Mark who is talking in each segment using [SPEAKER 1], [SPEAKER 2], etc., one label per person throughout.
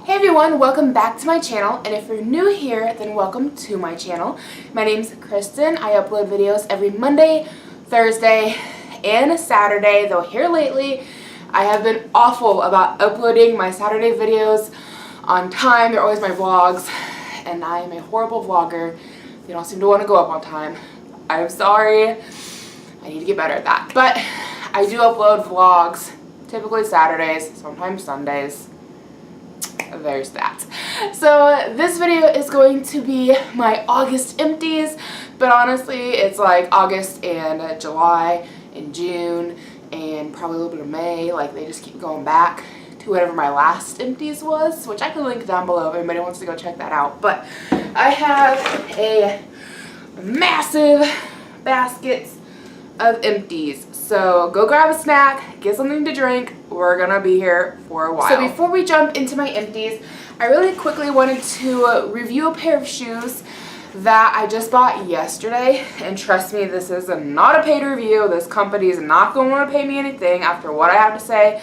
[SPEAKER 1] Hey everyone, welcome back to my channel, and if you're new here, then welcome to my channel. My name's Kristen. I upload videos every Monday, Thursday, and Saturday, though here lately I have been awful about uploading my Saturday videos on time. They're always my vlogs, and I am a horrible vlogger. They don't seem to want to go up on time. I'm sorry. I need to get better at that. But I do upload vlogs, typically Saturdays, sometimes Sundays. There's that. So this video is going to be my August empties, but honestly it's like August and July and June and probably a little bit of May. Like, they just keep going back to whatever my last empties was, which I can link down below if anybody wants to go check that out. But I have a massive basket of empties, so go grab a snack, get something to drink. We're gonna be here for a while. So before we jump into my empties, I really quickly wanted to review a pair of shoes that I just bought yesterday, and trust me, this is not a paid review. This company is not going to want to pay me anything after what I have to say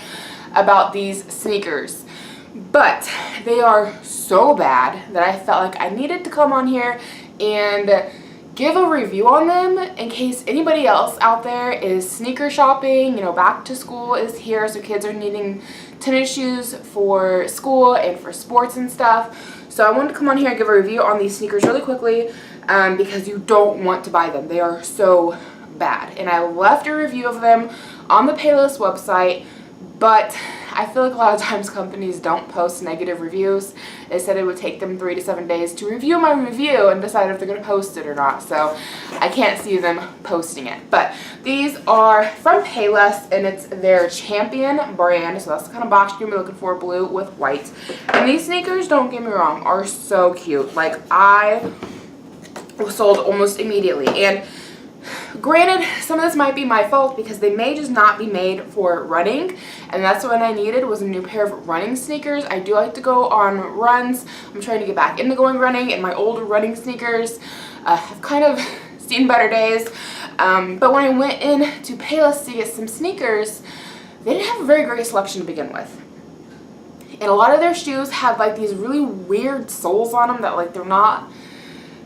[SPEAKER 1] about these sneakers, but they are so bad that I felt like I needed to come on here and give a review on them in case anybody else out there is sneaker shopping. You know, back to school is here, so kids are needing tennis shoes for school and for sports and stuff. So I wanted to come on here and give a review on these sneakers really quickly because you don't want to buy them. They are so bad. And I left a review of them on the Payless website, but I feel like a lot of times companies don't post negative reviews. They said it would take them 3 to 7 days to review my review and decide if they're going to post it or not. So I can't see them posting it. But these are from Payless, and it's their Champion brand. So that's the kind of box you're going to be looking for, blue with white. And these sneakers, don't get me wrong, are so cute. Like, I was sold almost immediately. And granted, some of this might be my fault because they may just not be made for running, and that's what I needed, was a new pair of running sneakers. I do like to go on runs. I'm trying to get back into going running, and my old running sneakers have kind of seen better days. But when I went in to Payless to get some sneakers, they didn't have a very great selection to begin with. And a lot of their shoes have like these really weird soles on them that, like, they're not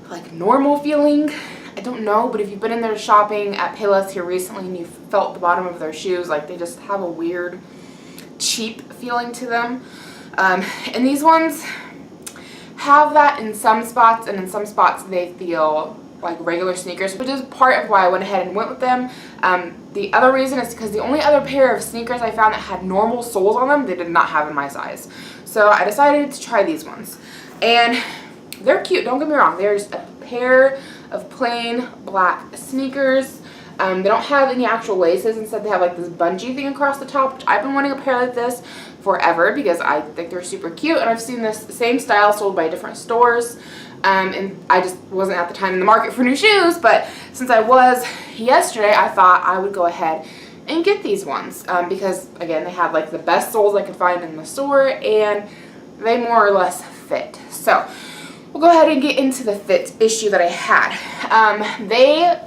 [SPEAKER 1] like normal feeling. I don't know, but if you've been in there shopping at Payless here recently and you felt the bottom of their shoes, like, they just have a weird, cheap feeling to them. And these ones have that in some spots, and in some spots they feel like regular sneakers, which is part of why I went ahead and went with them. The other reason is because the only other pair of sneakers I found that had normal soles on them, they did not have in my size. So I decided to try these ones. And they're cute, don't get me wrong. There's a pair of plain black sneakers. They don't have any actual laces. Instead, they have like this bungee thing across the top, which I've been wanting a pair like this forever because I think they're super cute, and I've seen this same style sold by different stores, and I just wasn't at the time in the market for new shoes. But since I was yesterday, I thought I would go ahead and get these ones because, again, they have like the best soles I could find in the store, and they more or less fit. So we'll go ahead and get into the fit issue that I had. They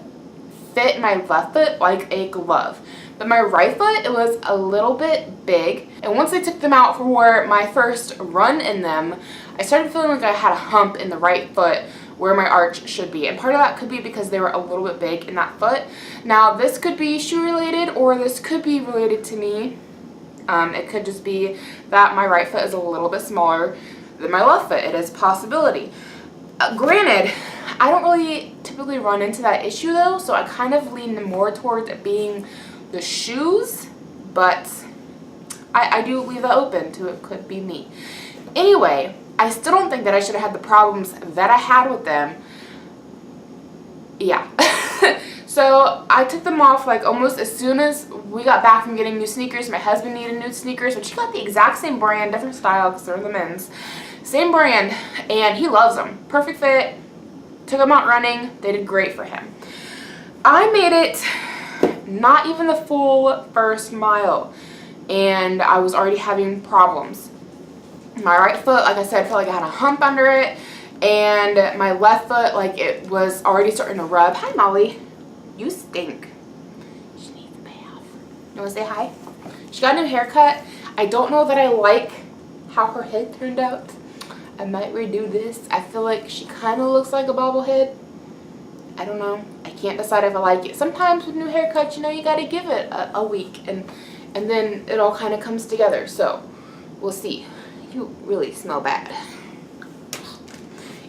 [SPEAKER 1] fit my left foot like a glove, but my right foot, it was a little bit big. And once I took them out for my first run in them, I started feeling like I had a hump in the right foot where my arch should be. And part of that could be because they were a little bit big in that foot. Now, this could be shoe related, or this could be related to me. It could just be that my right foot is a little bit smaller than my left foot. It is a possibility. Granted, I don't really typically run into that issue though, so I kind of lean more towards it being the shoes, but I do leave that open to it could be me. Anyway, I still don't think that I should have had the problems that I had with them. Yeah. So I took them off like almost as soon as we got back from getting new sneakers. My husband needed new sneakers, which he got the exact same brand, different style because they're the men's. Same brand, and he loves them. Perfect fit. Took them out running. They did great for him. I made it not even the full first mile, and I was already having problems. My right foot, like I said, felt like I had a hump under it, and my left foot, like, it was already starting to rub. Hi, Molly. You stink. She needs a bath. You want to say hi? She got a new haircut. I don't know that I like how her head turned out. I might redo this. I feel like she kind of looks like a bobblehead. I don't know. I can't decide if I like it. Sometimes with new haircuts, you know, you gotta give it a week and then it all kind of comes together. So we'll see. You really smell bad.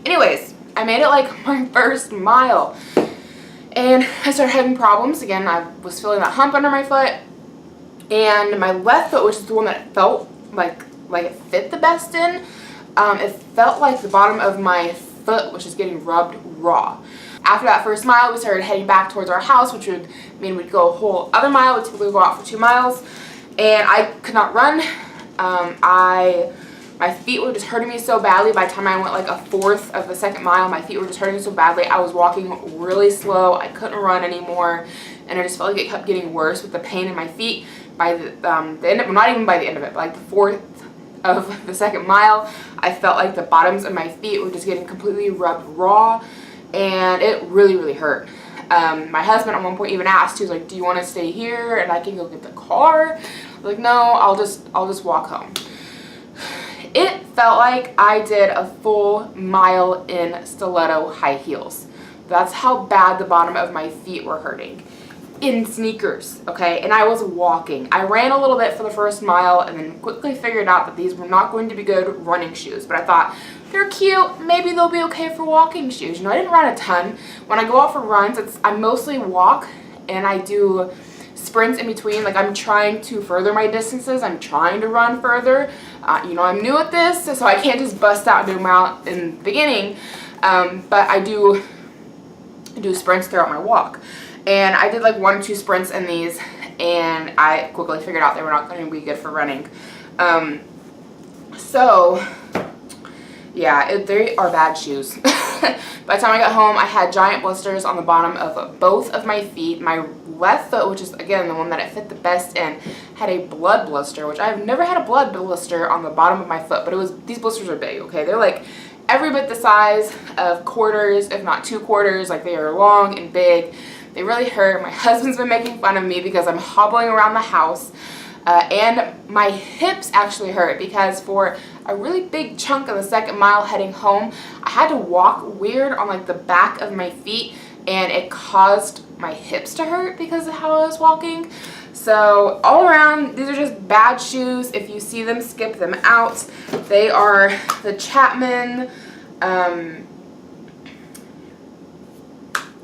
[SPEAKER 1] Anyways, I made it like my first mile and I started having problems. Again, I was feeling that hump under my foot, and my left foot, which is the one that it felt like it fit the best in, it felt like the bottom of my foot was just getting rubbed raw. After that first mile, we started heading back towards our house, which would mean we'd go a whole other mile. We typically go out for 2 miles, and I could not run. My feet were just hurting me so badly. By the time I went like a fourth of the second mile, my feet were just hurting so badly. I was walking really slow. I couldn't run anymore, and I just felt like it kept getting worse with the pain in my feet. By the end of, well, not even by the end of it, but like the fourth of the second mile, I felt like the bottoms of my feet were just getting completely rubbed raw, and it really, really hurt. My husband at one point even asked, he was like, "Do you want to stay here and I can go get the car?" I was like, "No, I'll just walk home." It felt like I did a full mile in stiletto high heels. That's how bad the bottom of my feet were hurting. In sneakers, okay? And I was walking. I ran a little bit for the first mile and then quickly figured out that these were not going to be good running shoes. But I thought, they're cute, maybe they'll be okay for walking shoes. You know, I didn't run a ton. When I go out for runs, I mostly walk and I do sprints in between. Like, I'm trying to further my distances. I'm trying to run further. You know, I'm new at this, so I can't just bust out and do them out in the beginning. But I do sprints throughout my walk. And I did like 1 or 2 sprints in these, and I quickly figured out they were not going to be good for running. So yeah, they are bad shoes. By the time I got home, I had giant blisters on the bottom of both of my feet. My left foot, which is again the one that it fit the best in, had a blood blister, which I've never had a blood blister on the bottom of my foot, but these blisters are big, okay? They're like every bit the size of quarters, if not 2 quarters. Like, they are long and big. They really hurt. My husband's been making fun of me because I'm hobbling around the house. And my hips actually hurt because for a really big chunk of the second mile heading home, I had to walk weird on like the back of my feet, and it caused my hips to hurt because of how I was walking. So all around, these are just bad shoes. If you see them, skip them out. They are the Chapman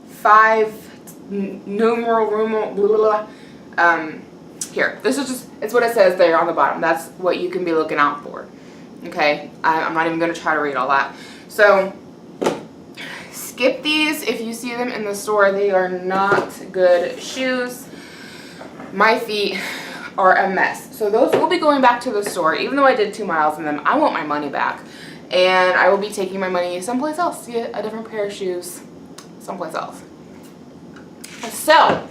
[SPEAKER 1] 5 numeral blah, blah, blah. Here, this is just, it's what it says there on the bottom. That's what you can be looking out for. Okay, I'm not even going to try to read all that. So skip these if you see them in the store. They are not good shoes. My feet are a mess. So those will be going back to the store. Even though I did 2 miles in them, I want my money back. And I will be taking my money someplace else to get a different pair of shoes someplace else. So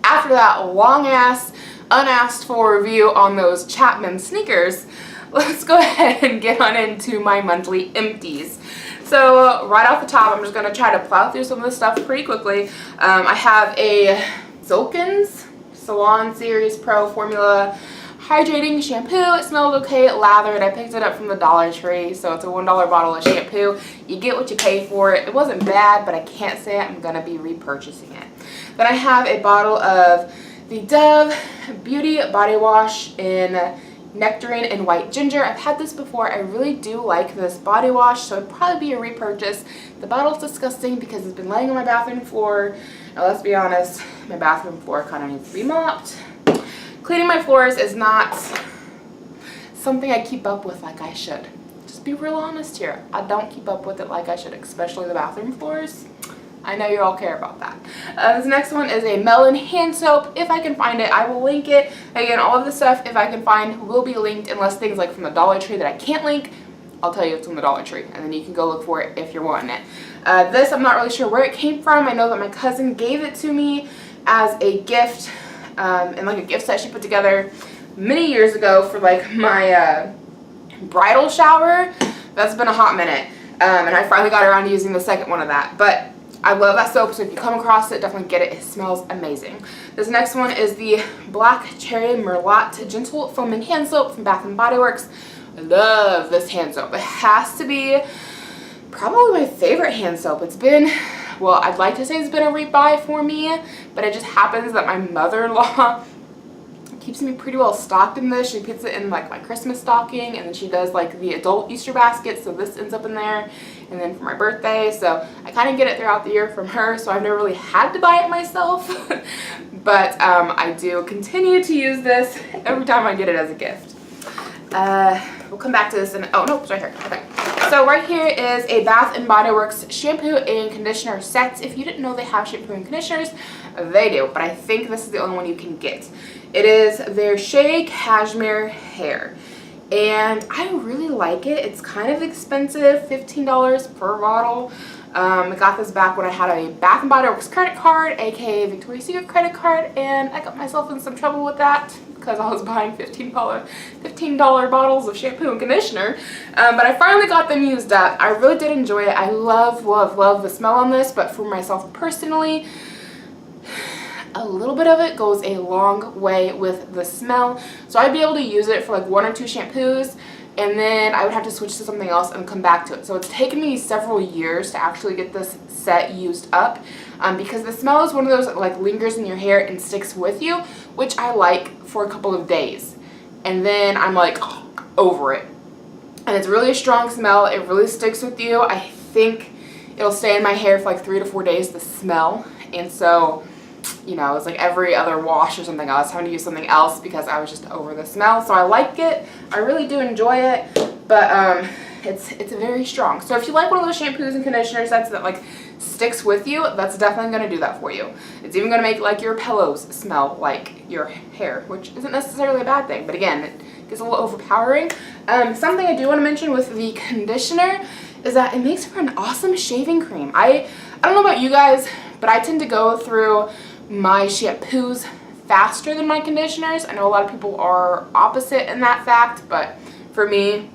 [SPEAKER 1] after that long ass unasked for review on those Chapman sneakers, let's go ahead and get on into my monthly empties. So right off the top, I'm just going to try to plow through some of this stuff pretty quickly. I have a Zolkin's Salon Series Pro Formula Hydrating Shampoo. It smelled okay, it lathered. I picked it up from the Dollar Tree, so it's a $1 bottle of shampoo. You get what you pay for. It wasn't bad, but I can't say I'm going to be repurchasing it. Then I have a bottle of the Dove Beauty Body Wash in Nectarine and White Ginger. I've had this before. I really do like this body wash, so it'd probably be a repurchase. The bottle's disgusting because it's been laying on my bathroom floor. Now let's be honest, my bathroom floor kind of needs to be mopped. Cleaning my floors is not something I keep up with like I should. Just be real honest here. I don't keep up with it like I should, especially the bathroom floors. I know you all care about that. This next one is a Melon hand soap. If I can find it, I will link it. Again, all of the stuff, if I can find, will be linked, unless things like from the Dollar Tree that I can't link, I'll tell you it's from the Dollar Tree, and then you can go look for it if you're wanting it. This, I'm not really sure where it came from. I know that my cousin gave it to me as a gift, and like a gift set she put together many years ago for like my bridal shower. That's been a hot minute, and I finally got around to using the second one of that. But I love that soap, so if you come across it, definitely get it. It smells amazing. This next one is the Black Cherry Merlot Gentle Foaming Hand Soap from Bath & Body Works. I love this hand soap. It has to be probably my favorite hand soap. It's been, well, I'd like to say it's been a rebuy for me, but it just happens that my mother-in-law keeps me pretty well stocked in this. She puts it in like my Christmas stocking, and then she does like the adult Easter basket, so this ends up in there, and then for my birthday. So I kind of get it throughout the year from her, so I've never really had to buy it myself. But I do continue to use this every time I get it as a gift. We'll come back to this in, oh no, it's right here. Okay. So right here is a Bath & Body Works shampoo and conditioner set. If you didn't know they have shampoo and conditioners, they do, but I think this is the only one you can get. It is their Shea Cashmere Hair, and I really like it. It's kind of expensive, $15 per bottle. I got this back when I had a Bath & Body Works credit card, aka Victoria's Secret credit card, and I got myself in some trouble with that because I was buying $15 bottles of shampoo and conditioner. But I finally got them used up. I really did enjoy it. I love, love, love the smell on this, but for myself personally, a little bit of it goes a long way with the smell. So I'd be able to use it for like 1 or 2 shampoos, and then I would have to switch to something else and come back to it. So it's taken me several years to actually get this set used up, because the smell is one of those that like lingers in your hair and sticks with you, which I like for a couple of days, and then I'm like over it. And it's really a strong smell. It really sticks with you. I think it'll stay in my hair for like 3 to 4 days, the smell. And so, you know, it's like every other wash or something, I was having to use something else because I was just over the smell. So I like it. I really do enjoy it, but it's very strong. So if you like one of those shampoos and conditioner sets that like sticks with you, that's definitely going to do that for you. It's even going to make like your pillows smell like your hair, which isn't necessarily a bad thing, but again, it gets a little overpowering. Something I do want to mention with the conditioner is that it makes for an awesome shaving cream. I don't know about you guys, but I tend to go through my shampoos faster than my conditioners. I know a lot of people are opposite in that fact, but for me,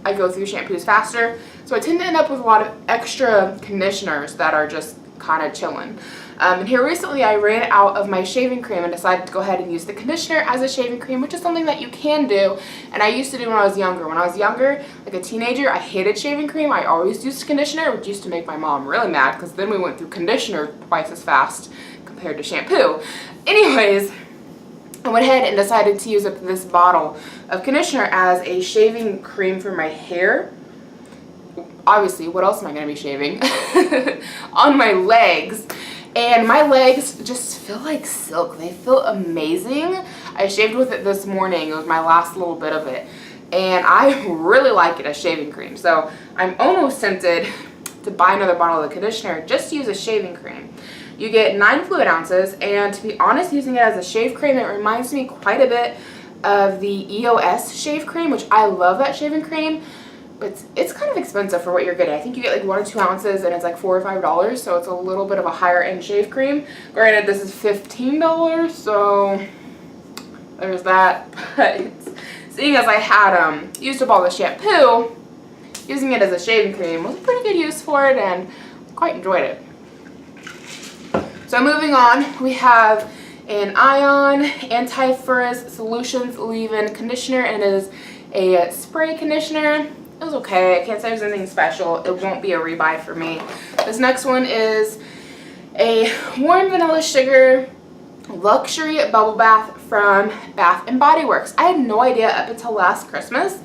[SPEAKER 1] I go through shampoos faster. So I tend to end up with a lot of extra conditioners that are just kind of chilling. And here recently I ran out of my shaving cream and decided to go ahead and use the conditioner as a shaving cream, which is something that you can do, and I used to do when I was younger. When I was younger, like a teenager, I hated shaving cream. I always used conditioner, which used to make my mom really mad because then we went through conditioner twice as fast compared to shampoo. Anyways, I went ahead and decided to use up this bottle of conditioner as a shaving cream for my hair. Obviously, what else am I going to be shaving? On my legs. And my legs just feel like silk. They feel amazing. I shaved with it this morning. It was my last little bit of it. And I really like it as shaving cream. So I'm almost tempted to buy another bottle of the conditioner just to use as shaving cream. You get 9 fluid ounces, and to be honest, using it as a shave cream, it reminds me quite a bit of the EOS shave cream, which I love that shaving cream. But it's kind of expensive for what you're getting. I think you get like 1 or 2 ounces and it's like $4 or $5, so it's a little bit of a higher end shave cream. Granted, this is $15, so there's that. But seeing as I had used up all the shampoo, using it as a shaving cream was a pretty good use for it, and quite enjoyed it. So moving on, we have an Ion Anti-Frizz Solutions Leave-In Conditioner, and it is a spray conditioner. It was okay. I can't say it was anything special. It won't be a rebuy for me. This next one is a Warm Vanilla Sugar Luxury Bubble Bath from Bath & Body Works. I had no idea up until last Christmas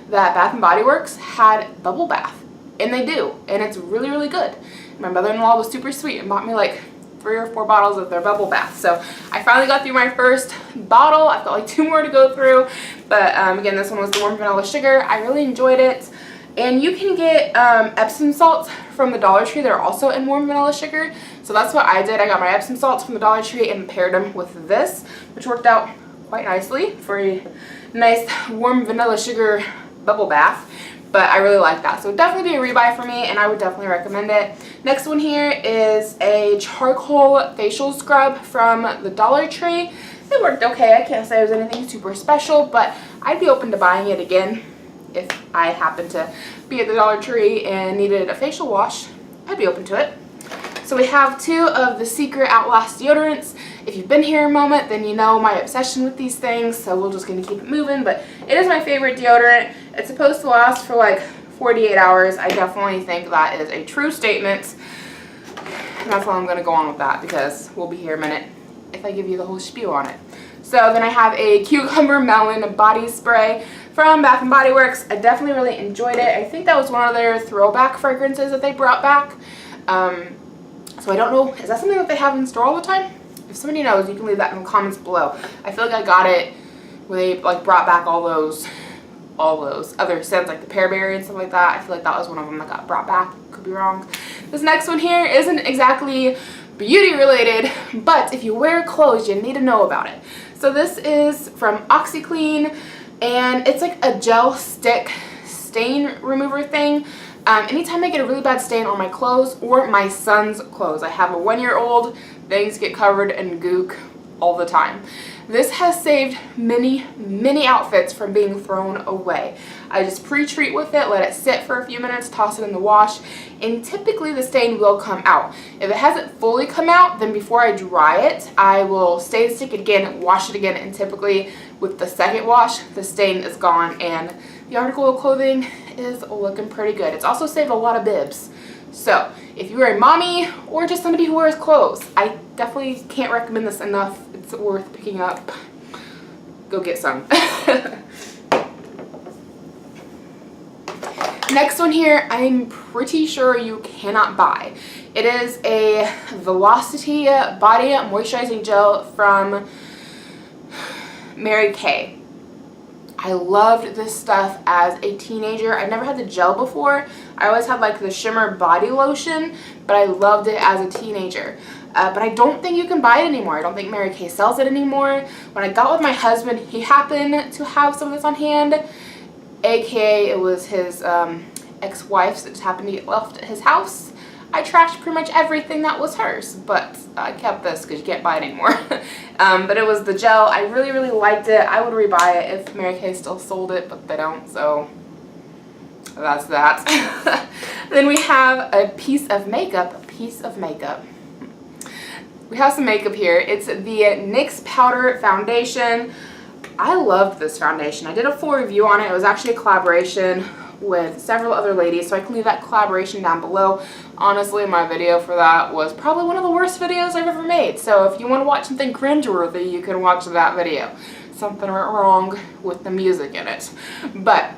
[SPEAKER 1] that Bath & Body Works had bubble bath, and they do, and it's really, really good. My mother-in-law was super sweet and bought me like 3 or 4 bottles of their bubble bath. So I finally got through my first bottle. I've got like 2 more to go through, but again, this one was the Warm Vanilla Sugar. I really enjoyed it. And you can get Epsom salts from the Dollar Tree. They're also in Warm Vanilla Sugar. So that's what I did. I got my Epsom salts from the Dollar Tree and paired them with this, which worked out quite nicely for a nice Warm Vanilla Sugar bubble bath. But I really like that. So definitely be a rebuy for me, and I would definitely recommend it. Next one here is a charcoal facial scrub from the Dollar Tree. It worked okay. I can't say it was anything super special, but I'd be open to buying it again if I happened to be at the Dollar Tree and needed a facial wash. I'd be open to it. So we have 2 of the Secret Outlast deodorants. If you've been here a moment, then you know my obsession with these things, so we're just going to keep it moving. But it is my favorite deodorant, It's supposed to last for like 48 hours. I definitely think that is a true statement. And that's all I'm going to go on with that because we'll be here a minute if I give you the whole spiel on it. So then I have a Cucumber Melon body spray from Bath & Body Works. I definitely really enjoyed it. I think that was one of their throwback fragrances that they brought back. So I don't know, is that something that they have in store all the time? If somebody knows, you can leave that in the comments below. I feel like I got it when they like brought back all those other scents like the pearberry and stuff like that. I feel like that was one of them that got brought back. Could be wrong. This next one here isn't exactly beauty related, but if you wear clothes, you need to know about it. So this is from OxyClean, and it's like a gel stick stain remover thing. Anytime I get a really bad stain on my clothes or my son's clothes, I have a 1-year-old, things get covered in gook all the time. This has saved many outfits from being thrown away. I just pre-treat with it, let it sit for a few minutes, toss it in the wash, and typically the stain will come out. If it hasn't fully come out, then before I dry it, I will stain stick it again, wash it again, and typically with the second wash, the stain is gone and the article of clothing is looking pretty good. It's also saved a lot of bibs. So if you are a mommy or just somebody who wears clothes, I definitely can't recommend this enough. It's worth picking up. Go get some. Next one here, I'm pretty sure you cannot buy. It is a Velocity Body Moisturizing Gel from Mary Kay. I loved this stuff as a teenager. I've never had the gel before. I always had like the shimmer body lotion, but I loved it as a teenager. But I don't think you can buy it anymore. I don't think Mary Kay sells it anymore. When I got with my husband, he happened to have some of this on hand, aka it was his ex-wife's that just happened to get left at his house. I trashed pretty much everything that was hers, but I kept this because you can't buy it anymore. But it was the gel. I really liked it. I would rebuy it if Mary Kay still sold it, but they don't, so that's that. Then we have a piece of makeup. We have some makeup here. It's the NYX Powder Foundation. I loved this foundation. I did a full review on it. It was actually a collaboration with several other ladies, so I can leave that collaboration down below. Honestly, my video for that was probably one of the worst videos I've ever made, so if you want to watch something cringeworthy, you can watch that video. Something went wrong with the music in it. But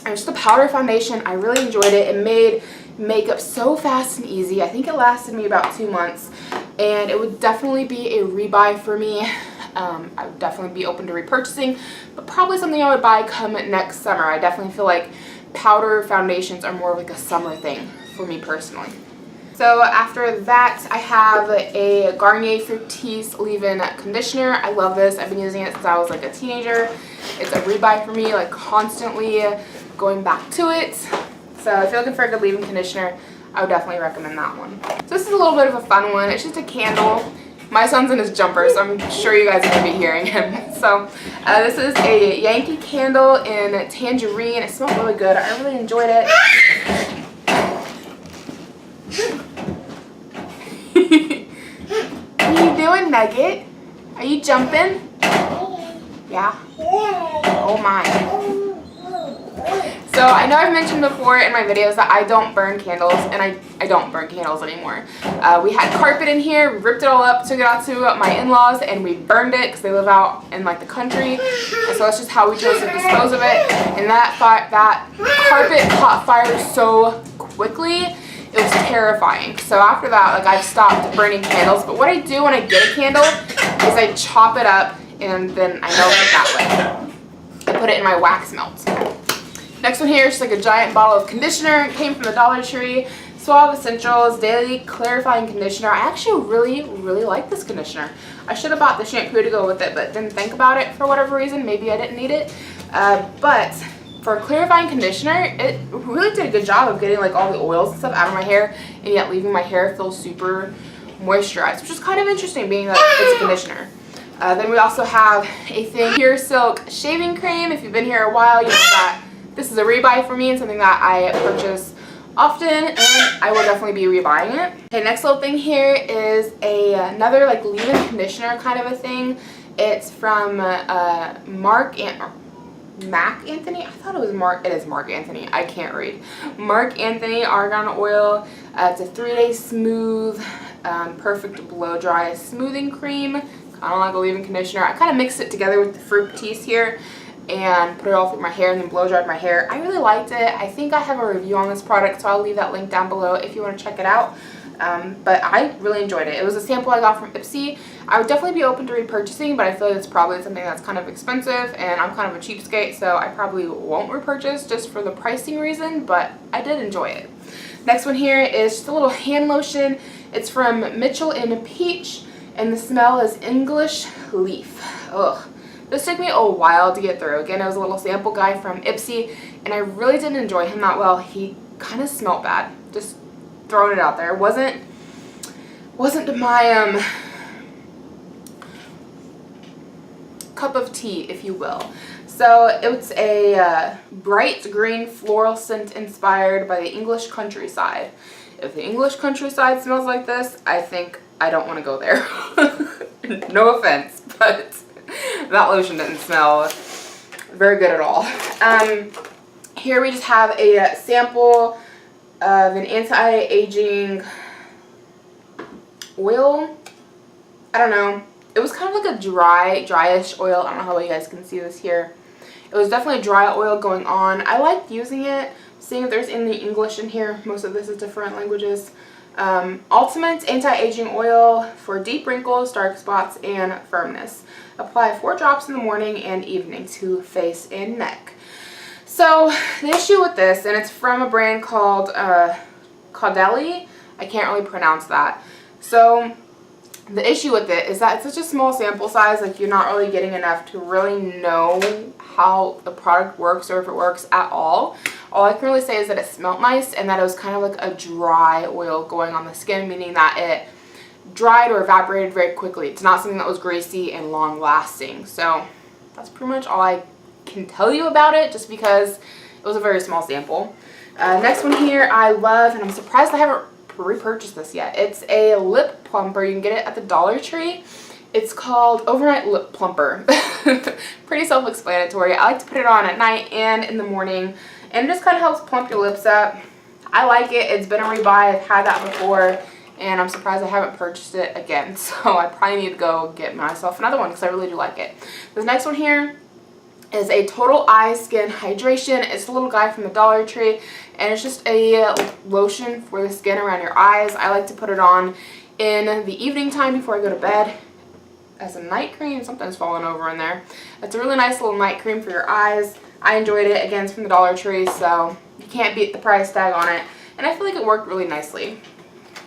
[SPEAKER 1] it was just a powder foundation. I really enjoyed it. It made makeup so fast and easy. I think it lasted me about 2 months, and it would definitely be a rebuy for me. I would definitely be open to repurchasing, but probably something I would buy come next summer. I definitely feel like powder foundations are more of like a summer thing for me personally. So after that, I have a Garnier Fructis Leave-In Conditioner. I love this. I've been using it since I was like a teenager. It's a rebuy for me, like constantly going back to it. So if you're looking for a good leave-in conditioner, I would definitely recommend that one. So this is a little bit of a fun one. It's just a candle. My son's in his jumper, so I'm sure you guys are going to be hearing him. So this is a Yankee Candle in Tangerine. It smells really good. I really enjoyed it. What are you doing, Nugget? Are you jumping? Yeah? Oh my. So I know I've mentioned before in my videos that I don't burn candles, and I don't burn candles anymore. We had carpet in here, ripped it all up, took it out to my in-laws, and we burned it because they live out in like the country. And so that's just how we chose to dispose of it. And that carpet caught fire so quickly, it was terrifying. So after that, like, I've stopped burning candles. But what I do when I get a candle is I chop it up and then I melt it that way. I put it in my wax melt. Next one here is just like a giant bottle of conditioner. It came from the Dollar Tree. Suave Essentials Daily Clarifying Conditioner. I actually really like this conditioner. I should have bought the shampoo to go with it, but didn't think about it for whatever reason. Maybe I didn't need it. But for a clarifying conditioner, it really did a good job of getting like all the oils and stuff out of my hair, and yet leaving my hair feel super moisturized, which is kind of interesting being that it's a conditioner. Then we also have a thing, Pure Silk Shaving Cream. If you've been here a while, you know that this is a rebuy for me and something that I purchase often, and I will definitely be rebuying it. Okay, next little thing here is another like leave-in conditioner kind of a thing. It's from Mark Mac Anthony. I thought it was Mark. It is Mark Anthony. I can't read. Mark Anthony Argan Oil. It's a 3-day smooth, perfect blow dry smoothing cream. Kind of like a leave-in conditioner. I kind of mixed it together with the Fructis here and put it all through my hair and then blow dried my hair. I really liked it. I think I have a review on this product, so I'll leave that link down below if you want to check it out. But I really enjoyed it. It was a sample I got from Ipsy. I would definitely be open to repurchasing, but I feel like it's probably something that's kind of expensive, and I'm kind of a cheapskate, so I probably won't repurchase just for the pricing reason, but I did enjoy it. Next one here is just a little hand lotion. It's from Mitchell & Peach, and the smell is English Leaf. Ugh. This took me a while to get through. Again, it was a little sample guy from Ipsy, and I really didn't enjoy him that well. He kind of smelled bad. Just throwing it out there. It wasn't my cup of tea, if you will. So it's a bright green floral scent inspired by the English countryside. If the English countryside smells like this, I think I don't want to go there. No offense, but that lotion didn't smell very good at all. Here we just have a sample of an anti-aging oil. I don't know. It was kind of like a dryish oil. I don't know how well you guys can see this here. It was definitely a dry oil going on. I liked using it. Seeing if there's any English in here. Most of this is different languages. Ultimate anti-aging oil for deep wrinkles, dark spots, and firmness. Apply 4 drops in the morning and evening to face and neck. So the issue with this, and it's from a brand called Caudalie. I can't really pronounce that. So the issue with it is that it's such a small sample size, like you're not really getting enough to really know how the product works or if it works at all. All I can really say is that it smelled nice and that it was kind of like a dry oil going on the skin, meaning that it dried or evaporated very quickly. It's not something that was greasy and long lasting. So that's pretty much all I can tell you about it, just because it was a very small sample. Next one here I love, and I'm surprised I haven't repurchased this yet. It's a lip plumper. You can get it at the Dollar Tree. It's called Overnight Lip Plumper. Pretty self-explanatory. I like to put it on at night and in the morning, and it just kind of helps plump your lips up. I like it. It's been a rebuy. I've had that before, and I'm surprised I haven't purchased it again. So I probably need to go get myself another one because I really do like it. This next one here is a Total Eye Skin Hydration. It's a little guy from the Dollar Tree, and it's just a lotion for the skin around your eyes. I like to put it on in the evening time before I go to bed as a night cream. Something's falling over in there. It's a really nice little night cream for your eyes. I enjoyed it. Again, it's from the Dollar Tree, so you can't beat the price tag on it, and I feel like it worked really nicely.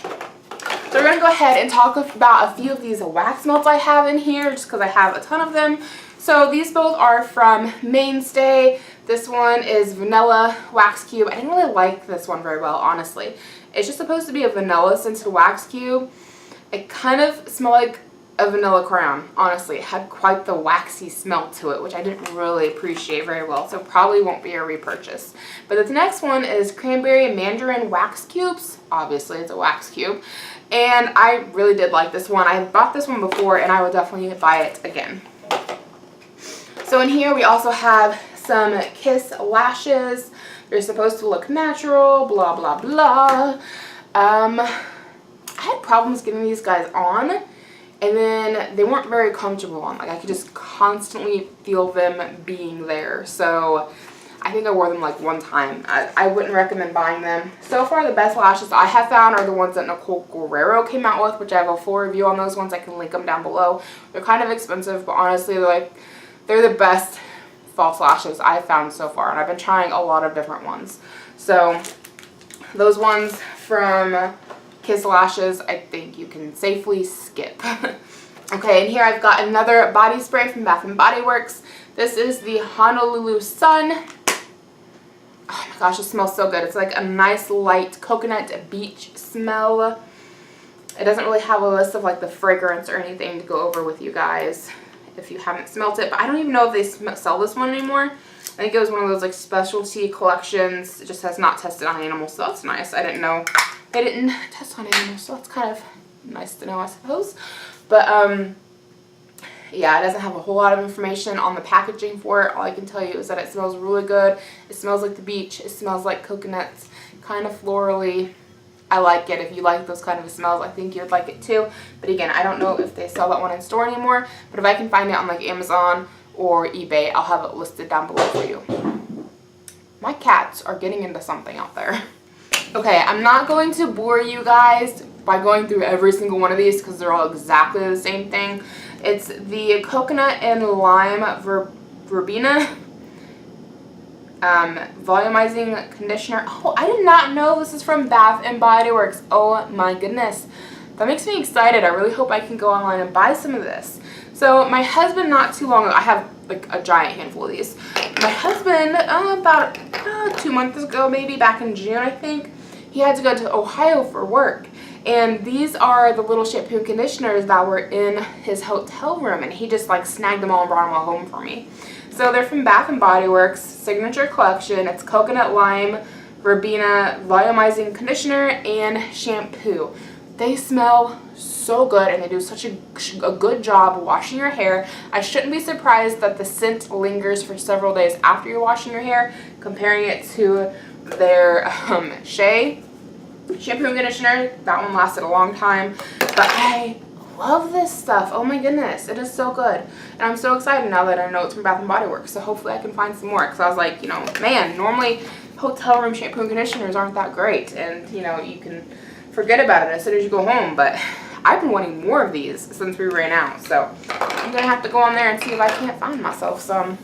[SPEAKER 1] So we're going to go ahead and talk about a few of these wax melts I have in here, just because I have a ton of them. So these both are from Mainstay. This one is Vanilla Wax Cube. I didn't really like this one very well, honestly. It's just supposed to be a vanilla scented wax cube. It kind of smelled like a vanilla crown, honestly. It had quite the waxy smell to it, which I didn't really appreciate very well, so probably won't be a repurchase. But the next one is Cranberry Mandarin Wax Cubes. Obviously, it's a wax cube. And I really did like this one. I bought this one before, and I would definitely buy it again. So in here we also have some Kiss lashes. They're supposed to look natural, blah, blah, blah. I had problems getting these guys on, and then they weren't very comfortable on. Like, I could just constantly feel them being there. So I think I wore them like one time. I wouldn't recommend buying them. So far, the best lashes I have found are the ones that Nicole Guerrero came out with, which I have a full review on those ones. I can link them down below. They're kind of expensive, but honestly, they're the best false lashes I've found so far, and I've been trying a lot of different ones. So those ones from Kiss Lashes, I think you can safely skip. Okay, and here I've got another body spray from Bath & Body Works. This is the Honolulu Sun. Oh my gosh, it smells so good. It's like a nice light coconut beach smell. It doesn't really have a list of like the fragrance or anything to go over with you guys if you haven't smelt it, but I don't even know if they sell this one anymore. I think it was one of those like specialty collections. It just has not tested on animals, so that's nice. I didn't know they didn't test on animals, so that's kind of nice to know, I suppose. But yeah, it doesn't have a whole lot of information on the packaging for it. All I can tell you is that it smells really good. It smells like the beach. It smells like coconuts, kind of florally. I like it. If you like those kind of smells, I think you would like it too. But again, I don't know if they sell that one in store anymore, but if I can find it on like Amazon or eBay, I'll have it listed down below for you. My cats are getting into something out there. Okay, I'm not going to bore you guys by going through every single one of these because they're all exactly the same thing. It's the coconut and lime verbena volumizing conditioner. Oh, I did not know this is from Bath and Body Works. Oh my goodness, that makes me excited. I really hope I can go online and buy some of this. So my husband, not too long ago, I have like a giant handful of these. My husband, about 2 months ago, maybe back in June, I think, he had to go to Ohio for work. And these are the little shampoo and conditioners that were in his hotel room, and he just like snagged them all and brought them all home for me. So they're from Bath and Body Works signature collection. It's coconut lime verbena volumizing conditioner and shampoo. They smell so good, and they do such a good job washing your hair. I shouldn't be surprised that the scent lingers for several days after you're washing your hair, comparing it to their Shea shampoo and conditioner. That one lasted a long time, but I love this stuff. Oh my goodness, it is so good. And I'm so excited now that I know it's from Bath and Body Works, so hopefully I can find some more, because I was like, you know, man, normally hotel room shampoo and conditioners aren't that great, and you know, you can forget about it as soon as you go home. But I've been wanting more of these since we ran out, so I'm gonna have to go on there and see if I can't find myself some.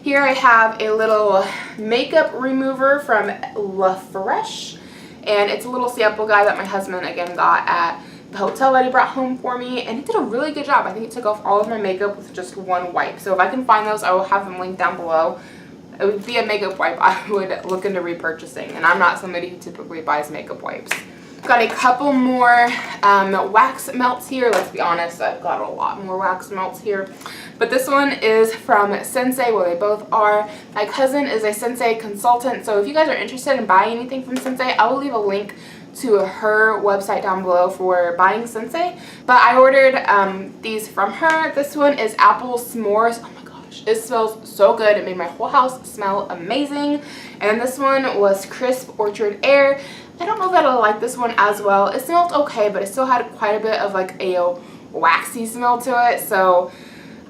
[SPEAKER 1] Here I have a little makeup remover from La Fresh, and it's a little sample guide that my husband again got at the hotel that he brought home for me, and it did a really good job. I think it took off all of my makeup with just one wipe. So if I can find those, I will have them linked down below. It would be a makeup wipe I would look into repurchasing, and I'm not somebody who typically buys makeup wipes. Got a couple more wax melts here. Let's be honest, I've got a lot more wax melts here. But this one is from Sensei. Well, they both are. My cousin is a Sensei consultant, so if you guys are interested in buying anything from Sensei, I will leave a link to her website down below for buying Sensei. But I ordered these from her. This one is apple s'mores. Oh my gosh, it smells so good. It made my whole house smell amazing. And this one was crisp orchard air. I don't know that I'll like this one as well. It smelled okay, but it still had quite a bit of like a waxy smell to it. So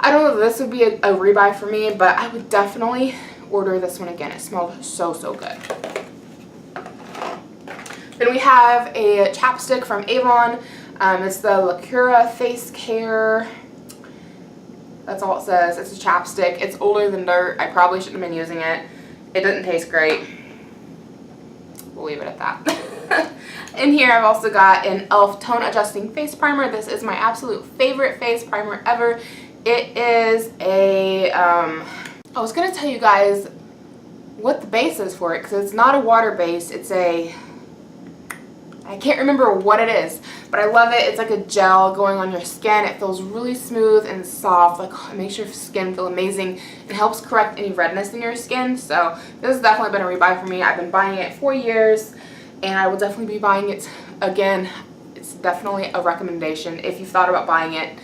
[SPEAKER 1] I don't know if this would be a rebuy for me, but I would definitely order this one again. It smelled so, so good. Then we have a chapstick from Avon. It's the Lacura Face Care. That's all it says. It's a chapstick. It's older than dirt. I probably shouldn't have been using it. It doesn't taste great. We'll leave it at that. In here I've also got an e.l.f. Tone Adjusting Face Primer. This is my absolute favorite face primer ever. It is a, I was going to tell you guys what the base is for it, because it's not a water base. It's a, I can't remember what it is, but I love it. It's like a gel going on your skin. It feels really smooth and soft. Like, it makes your skin feel amazing. It helps correct any redness in your skin. So this has definitely been a rebuy for me. I've been buying it for years, and I will definitely be buying it again. It's definitely a recommendation. If you've thought about buying it,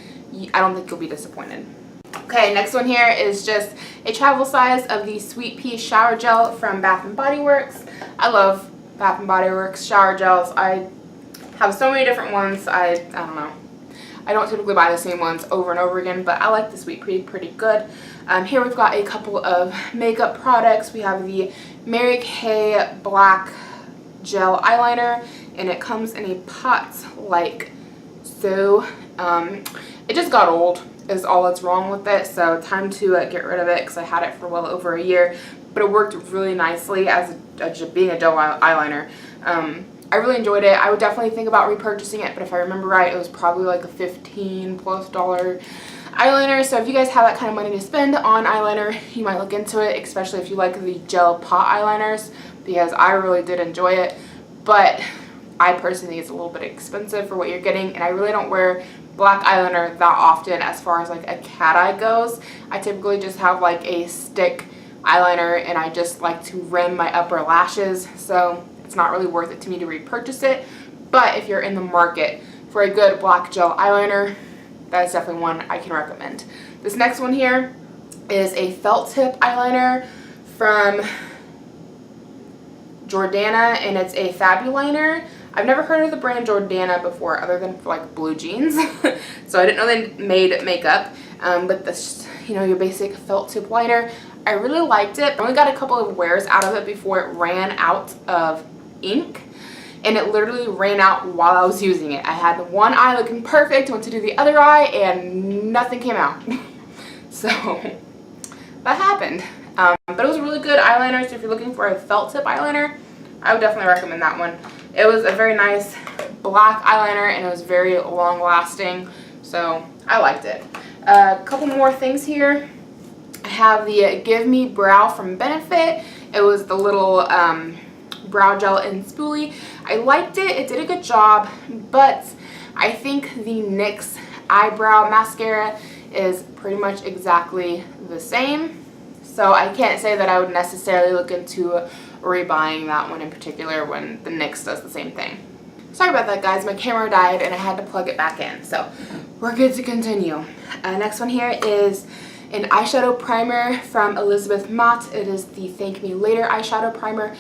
[SPEAKER 1] I don't think you'll be disappointed. Okay, next one here is just a travel size of the Sweet Pea Shower Gel from Bath and Body Works. I love Bath and Body Works shower gels. I have so many different ones. I don't know. I don't typically buy the same ones over and over again, but I like the Sweet Pea pretty good. Here we've got a couple of makeup products. We have the Mary Kay Black Gel Eyeliner, and it comes in a pot like so. It just got old is all that's wrong with it, so time to get rid of it, because I had it for well over a year, but it worked really nicely as being a gel eyeliner. I really enjoyed it. I would definitely think about repurchasing it, but if I remember right, it was probably like a $15+ eyeliner. So if you guys have that kind of money to spend on eyeliner, you might look into it, especially if you like the gel pot eyeliners, because I really did enjoy it. But I personally think it's a little bit expensive for what you're getting, and I really don't wear black eyeliner that often as far as like a cat eye goes. I typically just have like a stick eyeliner, and I just like to rim my upper lashes, so it's not really worth it to me to repurchase it. But if you're in the market for a good black gel eyeliner, that is definitely one I can recommend. This next one here is a felt tip eyeliner from Jordana, and it's a Fabuliner. I've never heard of the brand Jordana before other than for like blue jeans. So I didn't know they made makeup. But this, you know, your basic felt tip liner. I really liked it. I only got a couple of wears out of it before it ran out of ink. And it literally ran out while I was using it. I had one eye looking perfect, went to do the other eye, and nothing came out. So that happened. But it was a really good eyeliner, so if you're looking for a felt tip eyeliner, I would definitely recommend that one. It was a very nice black eyeliner, and it was very long lasting, so I liked it. A couple more things here. I have the Give Me Brow from Benefit. It was the little brow gel in spoolie. I liked it. It did a good job, but I think the NYX eyebrow mascara is pretty much exactly the same. So I can't say that I would necessarily look into rebuying that one in particular when the NYX does the same thing. Sorry about that, guys. My camera died and I had to plug it back in. So we're good to continue. Next one here is an eyeshadow primer from Elizabeth Mott. It is the Thank Me Later eyeshadow primer.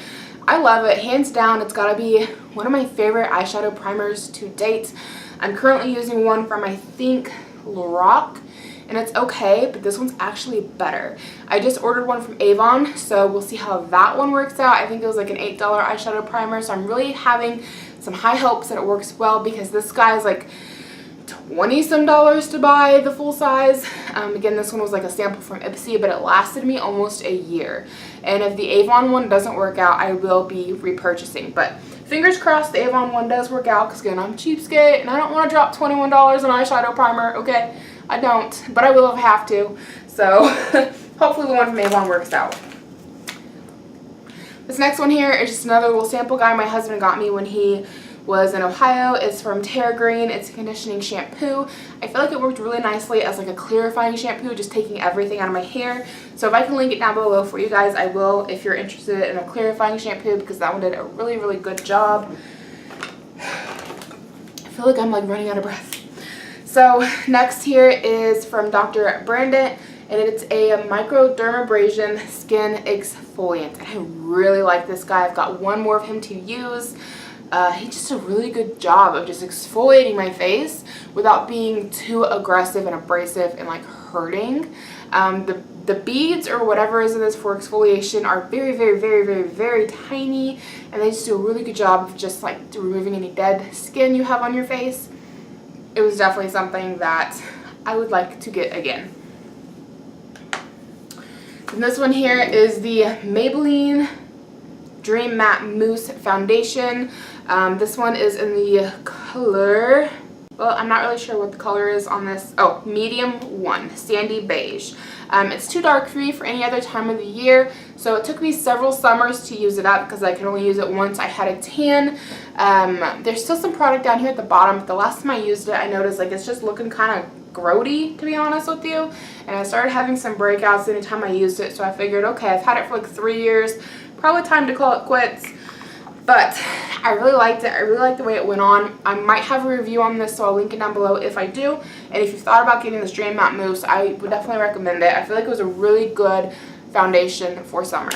[SPEAKER 1] I love it. Hands down, it's got to be one of my favorite eyeshadow primers to date. I'm currently using one from, I think, Lorac, and it's okay, but this one's actually better. I just ordered one from Avon, so we'll see how that one works out. I think it was like an $8 eyeshadow primer, so I'm really having some high hopes that it works well because this guy is like $20-some to buy the full size. Again, this one was like a sample from Ipsy, but it lasted me almost a year. And if the Avon one doesn't work out, I will be repurchasing. But fingers crossed the Avon one does work out, because again, I'm a cheapskate and I don't want to drop $21 on eyeshadow primer, okay? I don't, but I will if I have to. So hopefully the one from Avon works out. This next one here is just another little sample guide my husband got me when he was in Ohio. It's from Terra Green. It's a conditioning shampoo. I feel like it worked really nicely as like a clarifying shampoo, just taking everything out of my hair. So if I can link it down below for you guys, I will if you're interested in a clarifying shampoo, because that one did a really, really good job. I feel like I'm like running out of breath. So next here is from Dr. Brandon, and it's a microdermabrasion skin exfoliant. And I really like this guy. I've got one more of him to use. He just did a really good job of just exfoliating my face without being too aggressive and abrasive and like hurting. The beads or whatever is in this for exfoliation are very, very, very, very, very tiny, and they just do a really good job of just like removing any dead skin you have on your face. It was definitely something that I would like to get again. And this one here is the Maybelline Dream Matte Mousse Foundation. This one is in the color, well, I'm not really sure what the color is on this. Oh, medium 1, sandy beige. It's too dark for me for any other time of the year, so it took me several summers to use it up because I could only use it once I had a tan. There's still some product down here at the bottom, but the last time I used it, I noticed like it's just looking kind of grody, to be honest with you. And I started having some breakouts anytime I used it, so I figured, okay, I've had it for like 3 years, probably time to call it quits. But I really liked it. I really liked the way it went on. I might have a review on this, so I'll link it down below if I do. And if you've thought about getting this Dream Matte Mousse, I would definitely recommend it. I feel like it was a really good foundation for summer.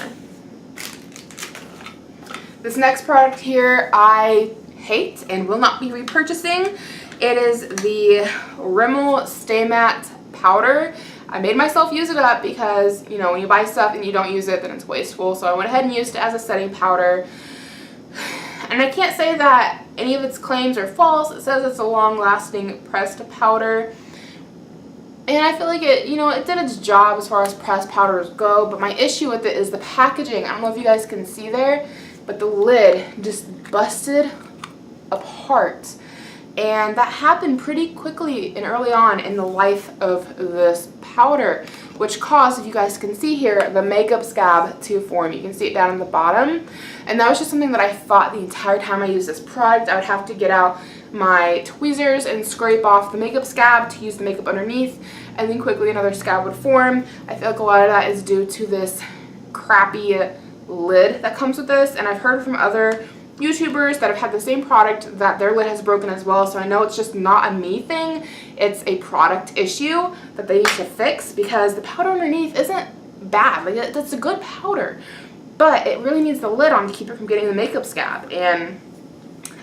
[SPEAKER 1] This next product here I hate and will not be repurchasing. It is the Rimmel Stay Matte Powder. I made myself use it up because, you know, when you buy stuff and you don't use it, then it's wasteful. So I went ahead and used it as a setting powder. And I can't say that any of its claims are false. It says it's a long-lasting pressed powder. And I feel like it, you know, it did its job as far as pressed powders go. But my issue with it is the packaging. I don't know if you guys can see there, but the lid just busted apart. And that happened pretty quickly and early on in the life of this powder, which caused, if you guys can see here, the makeup scab to form. You can see it down on the bottom. And that was just something that I fought the entire time I used this product. I would have to get out my tweezers and scrape off the makeup scab to use the makeup underneath, and then quickly another scab would form. I feel like a lot of that is due to this crappy lid that comes with this, and I've heard from other YouTubers that have had the same product that their lid has broken as well, so I know it's just not a me thing, it's a product issue that they need to fix, because the powder underneath isn't bad. Like, it's a good powder, but it really needs the lid on to keep it from getting the makeup scab, and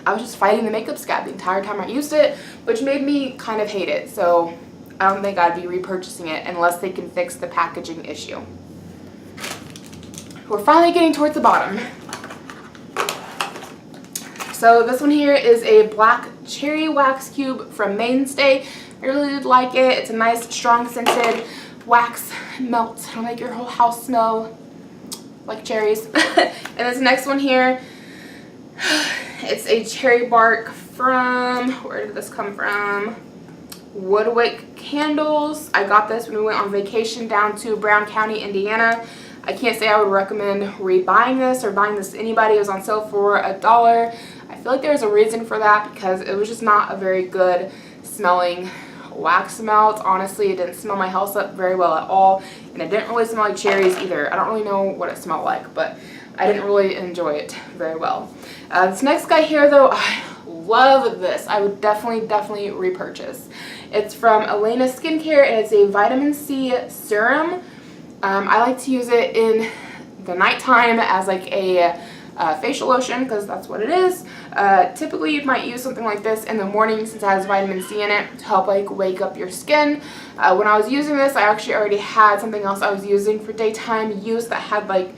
[SPEAKER 1] I was just fighting the makeup scab the entire time I used it, which made me kind of hate it. So I don't think I'd be repurchasing it unless they can fix the packaging issue. We're finally getting towards the bottom. So this one here is a black cherry wax cube from Mainstay. I really did like it. It's a nice, strong scented wax melt. It'll make your whole house smell like cherries. And this next one here, it's a cherry bark from, where did this come from? Woodwick Candles. I got this when we went on vacation down to Brown County, Indiana. I can't say I would recommend rebuying this or buying this to anybody. It was on sale for $1. I feel like there's a reason for that, because it was just not a very good smelling wax melt. Honestly, it didn't smell my house up very well at all, and it didn't really smell like cherries either. I don't really know what it smelled like, but I didn't really enjoy it very well. This next guy here though, I love this. I would definitely repurchase. It's from Elena Skincare, and it's a vitamin C serum. I like to use it in the nighttime as like a facial lotion, because that's what it is. Typically you might use something like this in the morning, since it has vitamin C in it, to help like wake up your skin. When I was using this, I actually already had something else I was using for daytime use that had like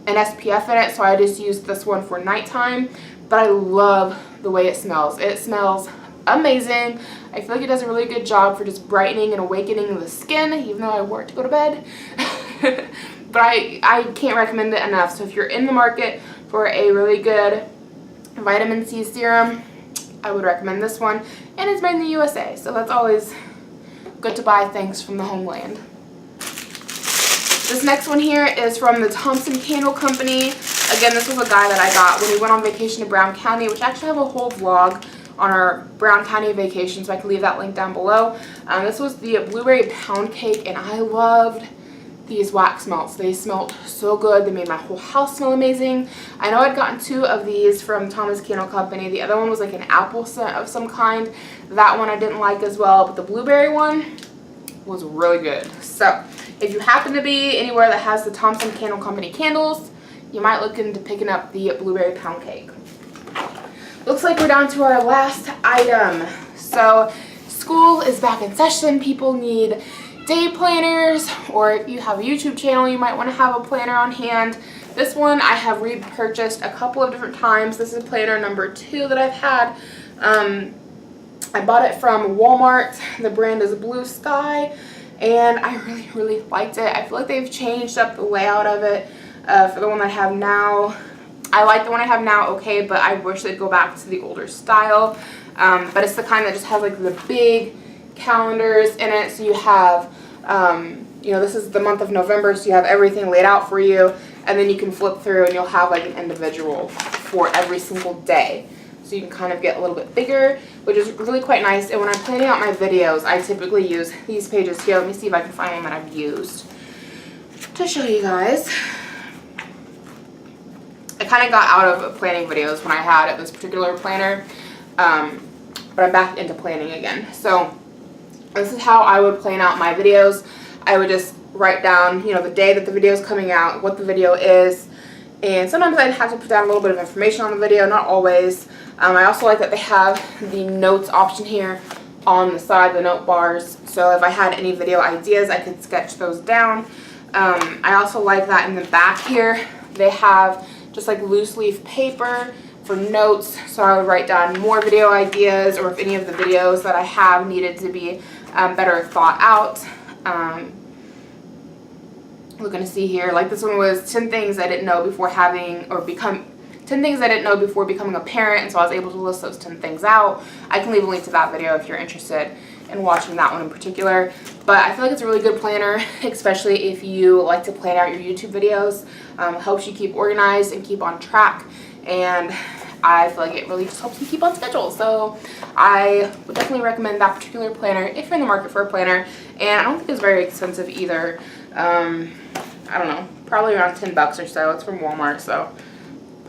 [SPEAKER 1] an SPF in it, so I just used this one for nighttime. But I love the way it smells. It smells amazing. I feel like it does a really good job for just brightening and awakening the skin, even though I wore it to go to bed. But I can't recommend it enough. So if you're in the market for a really good vitamin C serum, I would recommend this one. And it's made in the USA, so that's always good to buy things from the homeland. This next one here is from the Thompson Candle Company. Again, this was a guy that I got when we went on vacation to Brown County, which I actually have a whole vlog on our Brown County vacation, so I can leave that link down below. This was the blueberry pound cake, and I loved these wax melts. They smelled so good. They made my whole house smell amazing. I know I'd gotten 2 of these from Thomas Candle Company. The other one was like an apple scent of some kind. That one I didn't like as well, but the blueberry one was really good. So if you happen to be anywhere that has the Thompson Candle Company candles, you might look into picking up the blueberry pound cake. Looks like we're down to our last item. So school is back in session. People need day planners, or if you have a YouTube channel, you might want to have a planner on hand. This one I have repurchased a couple of different times. This is planner number 2 that I've had. I bought it from Walmart. The brand is Blue Sky, and I really liked it. I feel like they've changed up the layout of it for the one I have now. I like the one I have now, okay, but I wish they'd go back to the older style. But it's the kind that just has like the big calendars in it, so you have you know, this is the month of November, so you have everything laid out for you, and then you can flip through and you'll have like an individual for every single day, so you can kind of get a little bit bigger, which is really quite nice. And when I'm planning out my videos, I typically use these pages here. Let me see if I can find one that I've used to show you guys. I kind of got out of planning videos when I had this particular planner, but I'm back into planning again. So this is how I would plan out my videos. I would just write down, you know, the day that the video is coming out, what the video is, and sometimes I'd have to put down a little bit of information on the video, not always. I also like that they have the notes option here on the side, the note bars, so if I had any video ideas, I could sketch those down. I also like that in the back here, they have just like loose leaf paper for notes, so I would write down more video ideas, or if any of the videos that I have needed to be better thought out. We're gonna see here, like this one was 10 things I didn't know before having, or 10 things I didn't know before becoming a parent, and so I was able to list those 10 things out. I can leave a link to that video if you're interested in watching that one in particular. But I feel like it's a really good planner, especially if you like to plan out your YouTube videos. Helps you keep organized and keep on track, and I feel like it really just helps you keep on schedule. So I would definitely recommend that particular planner if you're in the market for a planner. And I don't think it's very expensive either. I don't know, probably around 10 bucks or so. It's from Walmart, so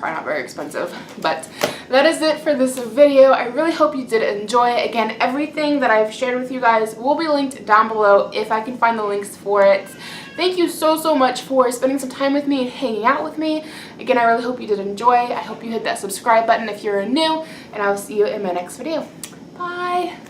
[SPEAKER 1] probably not very expensive. But that is it for this video. I really hope you did enjoy. Again, everything that I've shared with you guys will be linked down below if I can find the links for it. Thank you so much for spending some time with me and hanging out with me. Again, I really hope you did enjoy. I hope you hit that subscribe button if you're new, and I will see you in my next video. Bye!